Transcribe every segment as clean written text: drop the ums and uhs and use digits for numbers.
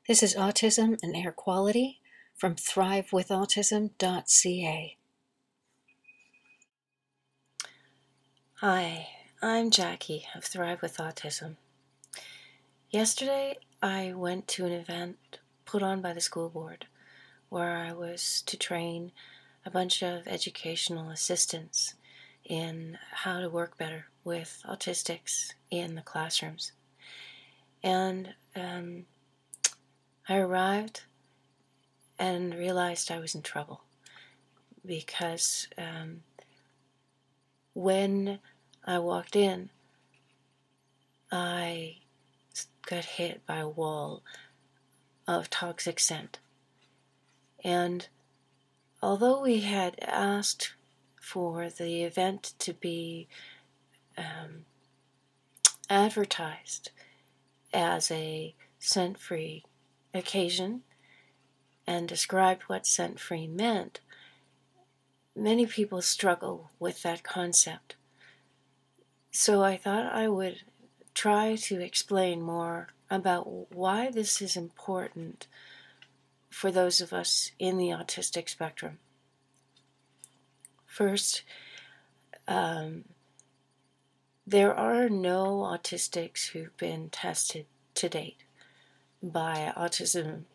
This is Autism and Air Quality from thrivewithautism.ca. Hi, I'm Jackie of Thrive with Autism. Yesterday, I went to an event put on by the school board where I was to train a bunch of educational assistants in how to work better with autistics in the classrooms. And I arrived and realized I was in trouble because when I walked in, I got hit by a wall of toxic scent. And although we had asked for the event to be advertised as a scent-free occasion and described what scent-free meant, many people struggle with that concept. So I thought I would try to explain more about why this is important for those of us in the autistic spectrum. First, there are no autistics who've been tested to date by Autism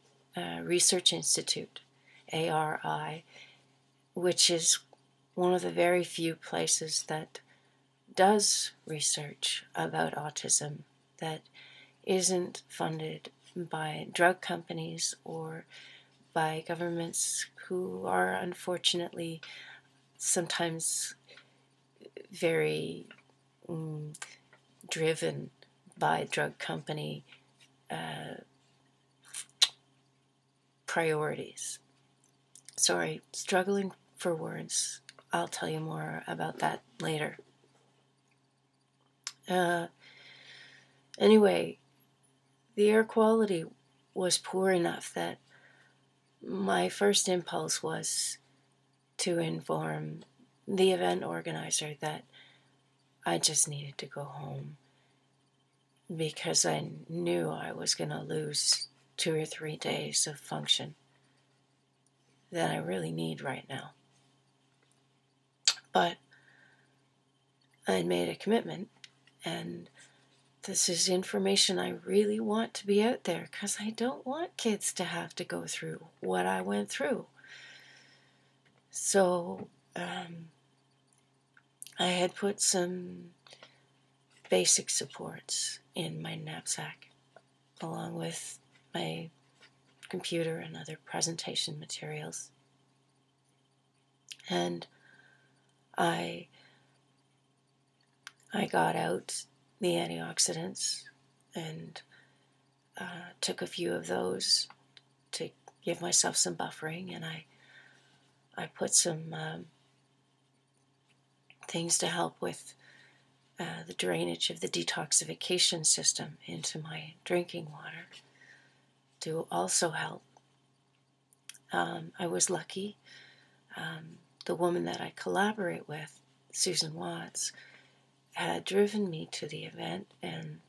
Research Institute, ARI, which is one of the very few places that does research about autism that isn't funded by drug companies or by governments who are unfortunately sometimes very driven by drug company priorities. Sorry, struggling for words. I'll tell you more about that later. Anyway, the air quality was poor enough that my first impulse was to inform the event organizer that I just needed to go home because I knew I was going to lose 2 or 3 days of function that I really need right now. But I made a commitment, and this is information I really want to be out there because I don't want kids to have to go through what I went through. So I had put some basic supports in my knapsack along with my computer and other presentation materials. And I got out the antioxidants and took a few of those to give myself some buffering, and I put some things to help with the drainage of the detoxification system into my drinking water to also help. I was lucky. The woman that I collaborate with, Susan Watts, had driven me to the event, and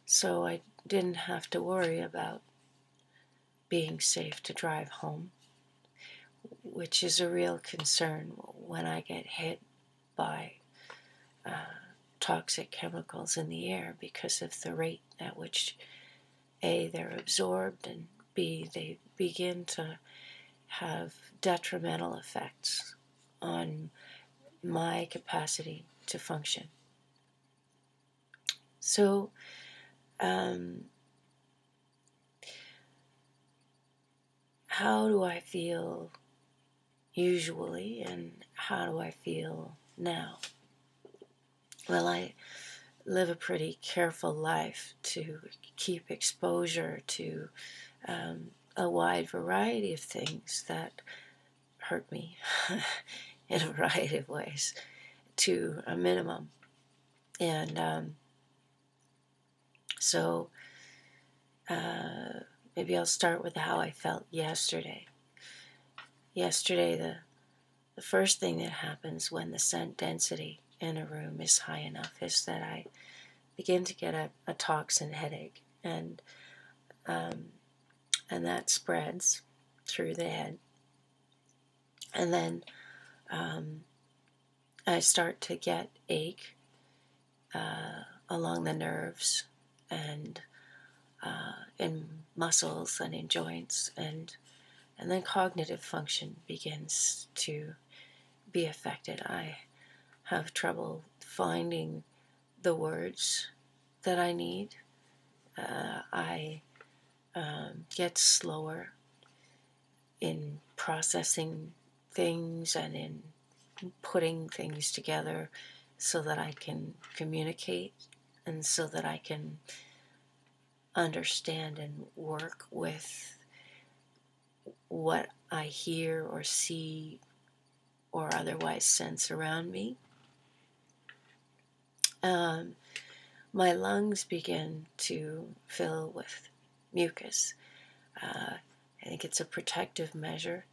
so I didn't have to worry about being safe to drive home, which is a real concern when I get hit by toxic chemicals in the air because of the rate at which A, they're absorbed, and B, they begin to have detrimental effects on my capacity to function. So how do I feel usually, and how do I feel now? Well, I live a pretty careful life to keep exposure to a wide variety of things that hurt me in a variety of ways to a minimum. And so maybe I'll start with how I felt yesterday. Yesterday, the first thing that happens when the scent density in a room is high enough is that I begin to get a toxin headache. And and that spreads through the head. And then I start to get ache along the nerves and in muscles and in joints, and then cognitive function begins to be affected. I have trouble finding the words that I need. I get slower in processing things and in putting things together so that I can communicate and so that I can understand and work with what I hear or see or otherwise sense around me. My lungs begin to fill with mucus. I think it's a protective measure.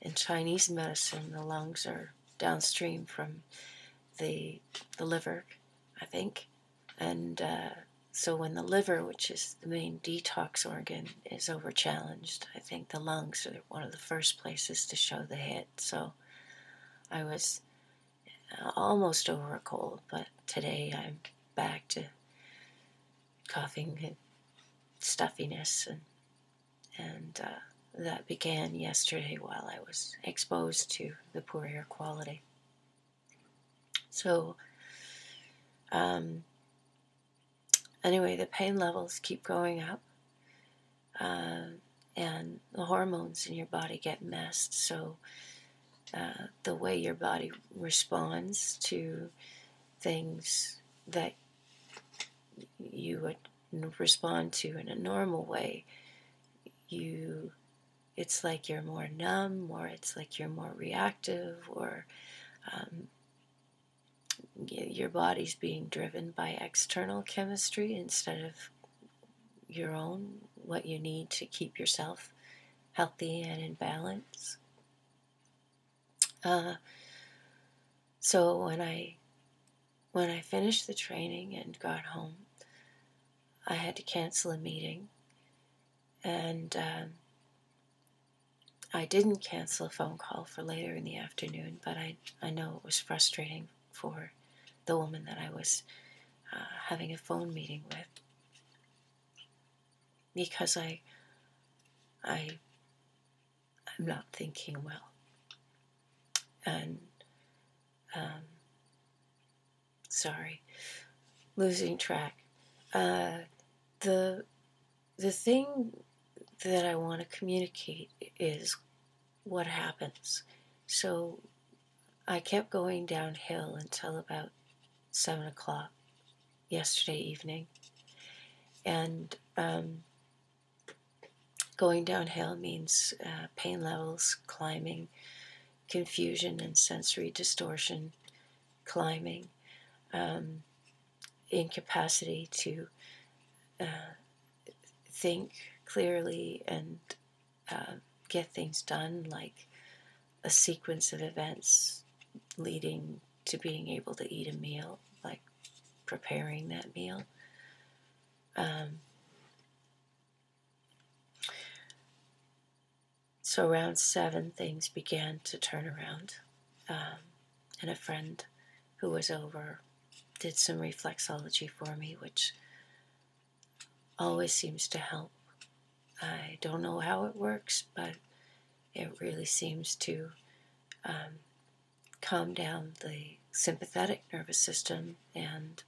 In Chinese medicine, the lungs are downstream from the liver, I think. And so when the liver, which is the main detox organ, is over-challenged, I think the lungs are one of the first places to show the hit. So I was almost over a cold, but today I'm back to coughing and stuffiness, and that began yesterday while I was exposed to the poor air quality. So anyway, the pain levels keep going up, and the hormones in your body get messed. So the way your body responds to things that you would respond to in a normal way, it's like you're more numb, or it's like you're more reactive, or your body's being driven by external chemistry instead of your own, what you need to keep yourself healthy and in balance. So when I finished the training and got home, I had to cancel a meeting, and I didn't cancel a phone call for later in the afternoon, but I know it was frustrating for the woman that I was having a phone meeting with, because I'm not thinking well, and sorry, losing track. The thing that I want to communicate is what happens. So I kept going downhill until about 7 o'clock yesterday evening, and going downhill means pain levels climbing, confusion and sensory distortion climbing, incapacity to think clearly and get things done, like a sequence of events leading to being able to eat a meal, like preparing that meal. So around 7, things began to turn around, and a friend who was over did some reflexology for me, which always seems to help. I don't know how it works, but it really seems to calm down the sympathetic nervous system and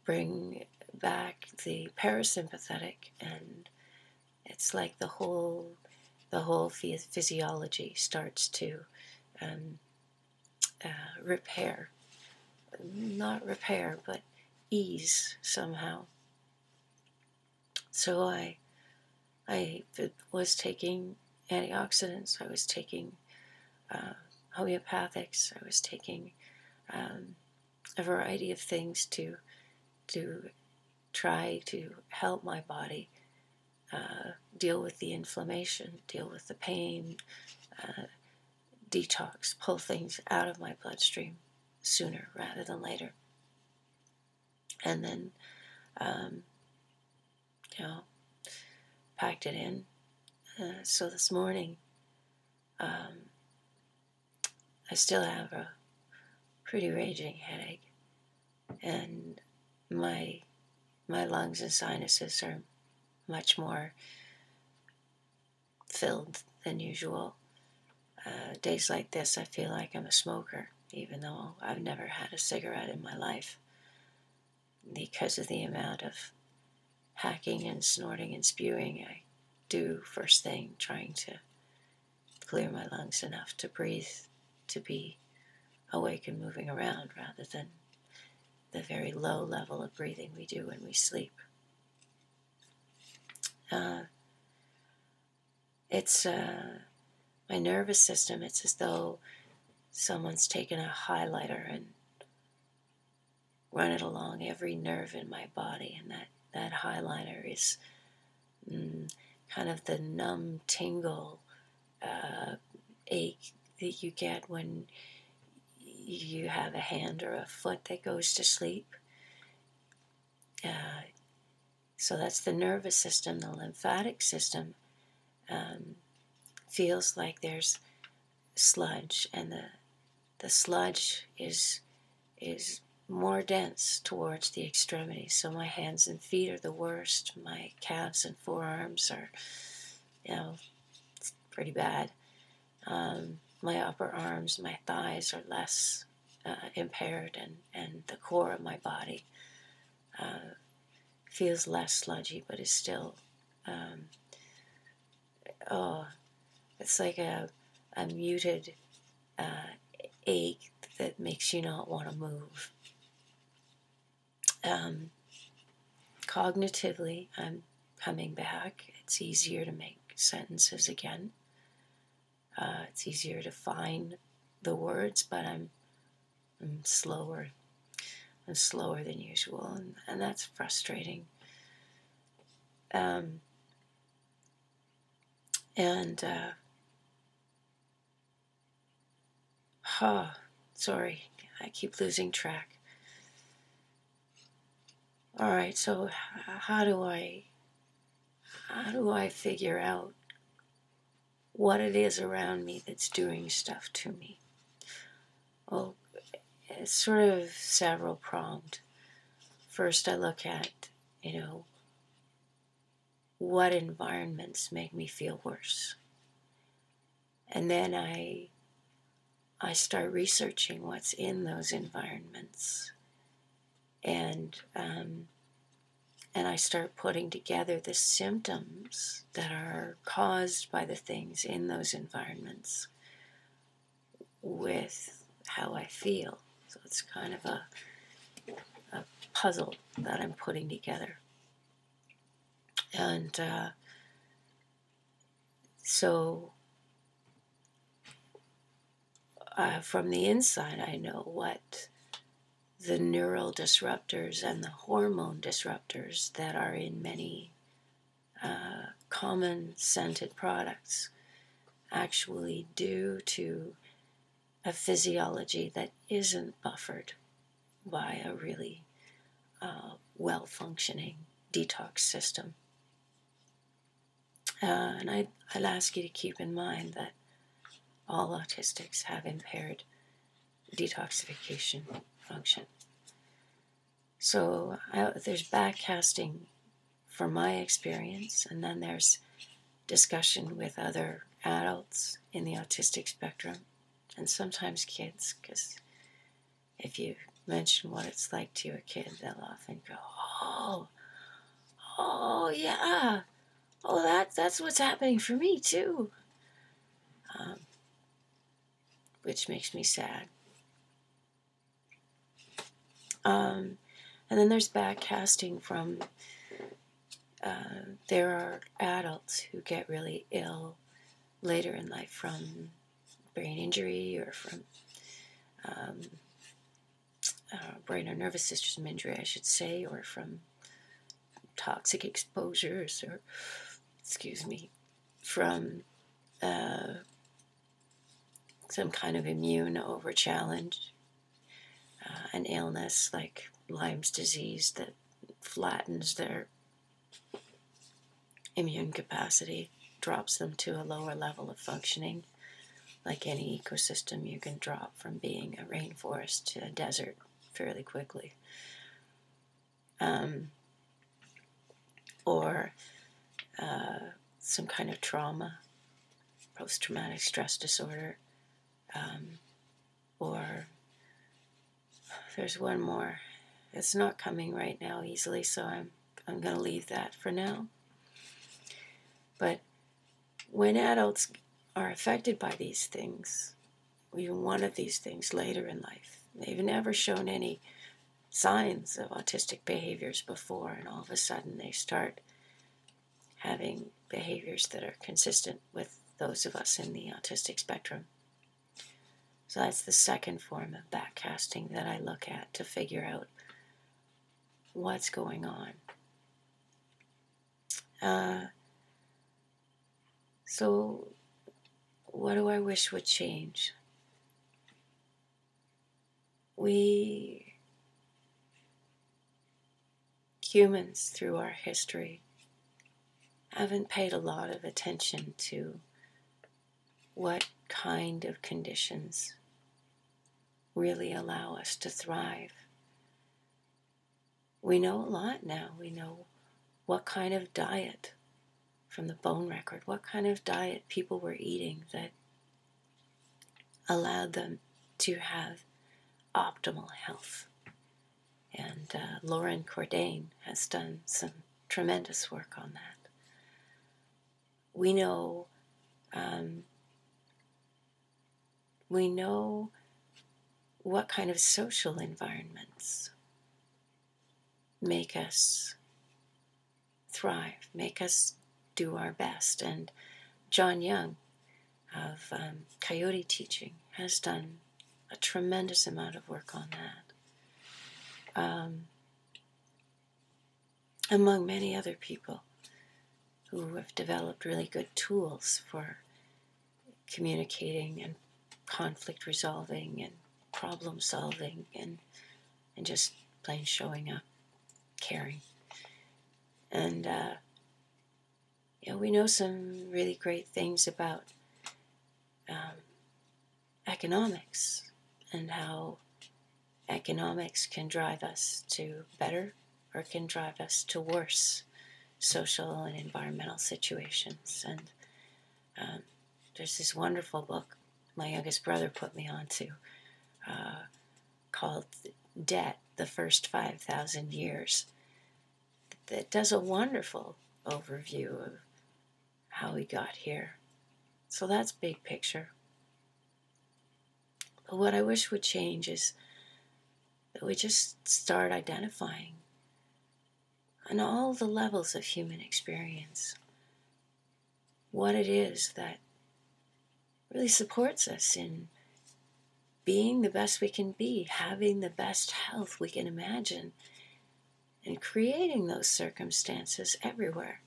bring back the parasympathetic, and it's like the whole physiology starts to not repair, but ease somehow. So I was taking antioxidants, I was taking homeopathics, I was taking a variety of things to try to help my body deal with the inflammation, deal with the pain, detox, pull things out of my bloodstream sooner rather than later. And then, packed it in. So this morning, I still have a pretty raging headache, and my lungs and sinuses are much more filled than usual. Days like this, I feel like I'm a smoker, even though I've never had a cigarette in my life, because of the amount of hacking and snorting and spewing I do first thing, trying to clear my lungs enough to breathe, to be awake and moving around, rather than the very low level of breathing we do when we sleep. It's my nervous system. It's as though someone's taken a highlighter and run it along every nerve in my body, and that highlighter is kind of the numb tingle ache that you get when you have a hand or a foot that goes to sleep. So that's the nervous system. The lymphatic system feels like there's sludge, and the sludge is more dense towards the extremities. So my hands and feet are the worst. My calves and forearms are, it's pretty bad. My upper arms, my thighs are less impaired, and the core of my body feels less sludgy, but is still, it's like a muted ache that makes you not want to move. Cognitively, I'm coming back. It's easier to make sentences again. It's easier to find the words, but I'm slower. I'm slower than usual, and that's frustrating. Sorry, I keep losing track. All right, so how do I figure out what it is around me that's doing stuff to me? Well, it's sort of several pronged. First, I look at, what environments make me feel worse. And then I start researching what's in those environments. And I start putting together the symptoms that are caused by the things in those environments with how I feel. So it's kind of a puzzle that I'm putting together. And so from the inside, I know what the neural disruptors and the hormone disruptors that are in many common scented products actually do to a physiology that isn't buffered by a really well-functioning detox system. And I'd ask you to keep in mind that all autistics have impaired detoxification function. So there's backcasting from my experience, and then there's discussion with other adults in the autistic spectrum, and sometimes kids, because if you mention what it's like to a kid, they'll often go, oh yeah, that's what's happening for me too, which makes me sad. And then there's backcasting from, there are adults who get really ill later in life from brain injury or from brain or nervous system injury, I should say, or from toxic exposures, or, from some kind of immune over-challenge, an illness like Lyme's disease that flattens their immune capacity drops them to a lower level of functioning. Like any ecosystem, you can drop from being a rainforest to a desert fairly quickly. Or some kind of trauma, post-traumatic stress disorder, or there's one more. It's not coming right now easily, so I'm going to leave that for now. But when adults are affected by these things, even one of these things later in life, they've never shown any signs of autistic behaviors before, and all of a sudden they start having behaviors that are consistent with those of us in the autistic spectrum. So that's the second form of backcasting that I look at to figure out what's going on. So what do I wish would change? We humans, through our history, haven't paid a lot of attention to what kind of conditions really allow us to thrive. We know a lot now. We know what kind of diet, from the bone record, what kind of diet people were eating that allowed them to have optimal health. And Lauren Cordain has done some tremendous work on that. We know what kind of social environments make us thrive, make us do our best. And John Young of Coyote Teaching has done a tremendous amount of work on that. Among many other people who have developed really good tools for communicating and conflict resolving and problem solving and just plain showing up, caring. And we know some really great things about economics and how economics can drive us to better or can drive us to worse social and environmental situations. And there's this wonderful book my youngest brother put me onto called Debt, the First 5,000 Years, that does a wonderful overview of how we got here. So that's big picture. But what I wish would change is that we just start identifying on all the levels of human experience what it is that really supports us in being the best we can be, having the best health we can imagine, and creating those circumstances everywhere.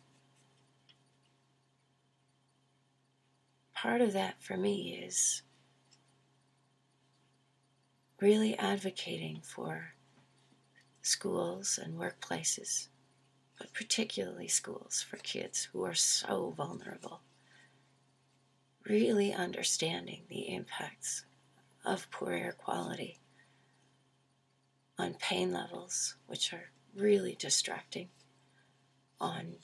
Part of that for me is really advocating for schools and workplaces, but particularly schools for kids who are so vulnerable. Really understanding the impacts of poor air quality on pain levels, which are really distracting, on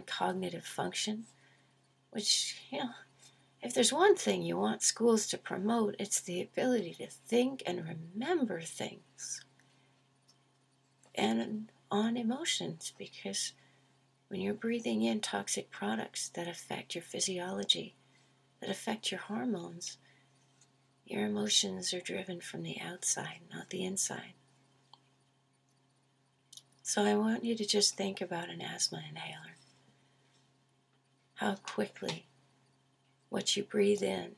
cognitive function, which, if there's one thing you want schools to promote, it's the ability to think and remember things. And on emotions, because when you're breathing in toxic products that affect your physiology, that affect your hormones, your emotions are driven from the outside, not the inside. So I want you to just think about an asthma inhaler. How quickly what you breathe in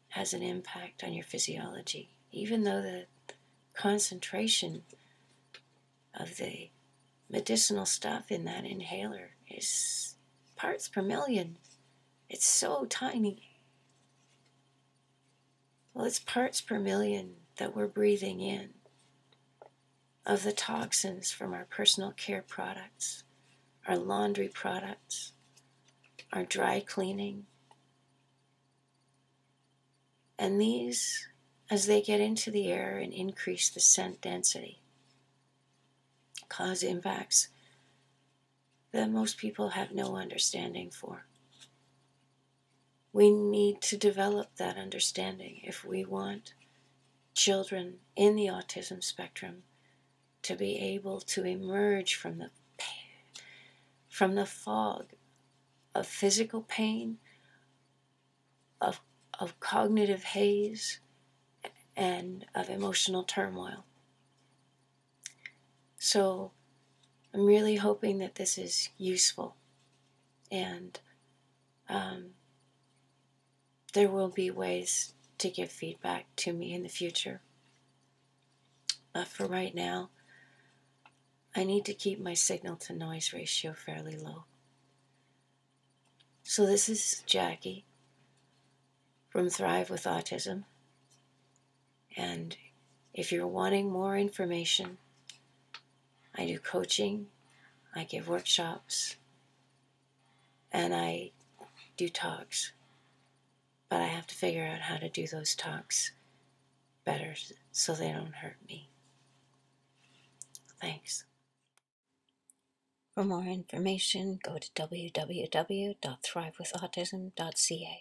has an impact on your physiology, even though the concentration of the medicinal stuff in that inhaler is parts per million. It's so tiny. Well, it's parts per million that we're breathing in of the toxins from our personal care products, our laundry products, are dry cleaning. And these, as they get into the air and increase the scent density, cause impacts that most people have no understanding for. We need to develop that understanding if we want children in the autism spectrum to be able to emerge from the fog of physical pain, of cognitive haze, and of emotional turmoil. So I'm really hoping that this is useful, and there will be ways to give feedback to me in the future. But for right now, I need to keep my signal to noise ratio fairly low. So this is Jackie from Thrive with Autism. And if you're wanting more information, I do coaching, I give workshops, and I do talks. But I have to figure out how to do those talks better so they don't hurt me. Thanks. For more information, go to www.thrivewithautism.ca.